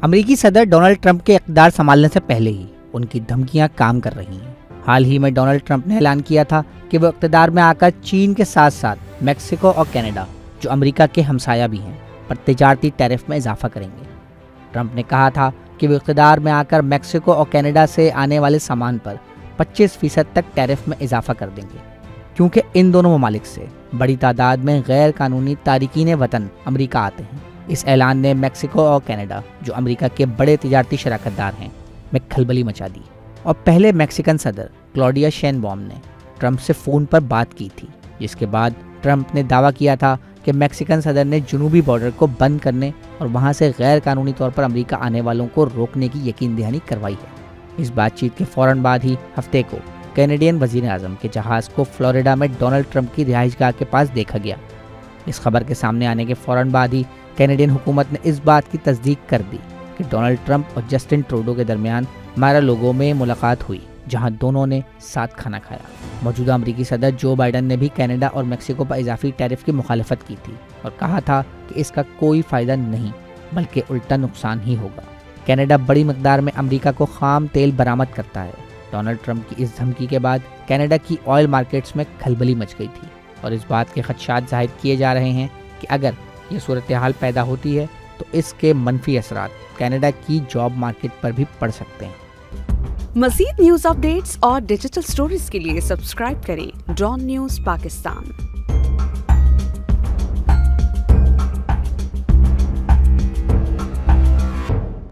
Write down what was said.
امریکی صدر Donald Trump کے اقتدار سنبھالنے سے پہلے ہی ان کی دھمکیاں کام کر رہی ہیں۔ حال ہی میں ڈونلڈ ٹرمپ نے اعلان کیا تھا کہ وہ اقتدار میں آ کر چین کے ساتھ ساتھ میکسیکو اور کینیڈا، جو امریکہ کے ہمسایہ بھی ہیں، پر تجارتی ٹیرف میں اضافہ کریں گے۔ ٹرمپ نے کہا تھا کہ وہ اقتدار میں آ کر میکسیکو اور کینیڈا سے آنے والے سامان پر 25% تک ٹیرف میں اضافہ کر دیں گے، کیونکہ ان دونوں ممالک سے بڑی تعداد میں غیر قانونی تارکین وطن امریکہ آتے ہیں۔ اس اعلان نے میکسیکو اور کینیڈا، جو امریکہ کے بڑے تجارتی شراکت دار ہیں، میں کھلبلی مچا دی، اور پہلے میکسیکن صدر کلاڈیا شینبوم نے ٹرمپ سے فون پر بات کی تھی، جس کے بعد ٹرمپ نے دعویٰ کیا تھا کہ میکسیکن صدر نے جنوبی بارڈر کو بند کرنے اور وہاں سے غیر قانونی طور پر امریکہ آنے والوں کو روکنے کی یقین دہانی کروائی ہے۔ اس بات چیت کے فوراً بعد ہی ہفتے کو کینیڈین وزیر اعظم کے جہاز کو فلوریڈا میں ڈونلڈ ٹرمپ کی رہائش گاہ کے پاس دیکھا گیا۔ اس خبر کے سامنے آنے کے فوراً بعد ہی کینیڈین حکومت نے اس بات کی تصدیق کر دی کہ ڈونلڈ ٹرمپ اور جسٹن ٹروڈو کے درمیان مارا-لاگو میں ملاقات ہوئی، جہاں دونوں نے ساتھ کھانا کھایا۔ موجودہ امریکی صدر جو بائیڈن نے بھی کینیڈا اور میکسیکو پر اضافی ٹیرف کی مخالفت کی تھی اور کہا تھا کہ اس کا کوئی فائدہ نہیں بلکہ الٹا نقصان ہی ہوگا۔ کینیڈا بڑی مقدار میں امریکہ کو خام تیل برآمد کرتا ہے۔ ڈونلڈ ٹرمپ کی اس دھمکی کے بعد کینیڈا کی آئل مارکیٹس میں کھلبلی مچ گئی تھی، اور اس بات کے خدشات ظاہر کیے جا رہے ہیں کہ اگر یہ صورتحال پیدا ہوتی ہے تو اس کے منفی اثرات کینیڈا کی جاب مارکیٹ پر بھی پڑ سکتے ہیں۔ مزید نیوز اپ ڈیٹس اور ڈیجیٹل سٹوریز کے لیے سبسکرائب کریں ڈان نیوز پاکستان۔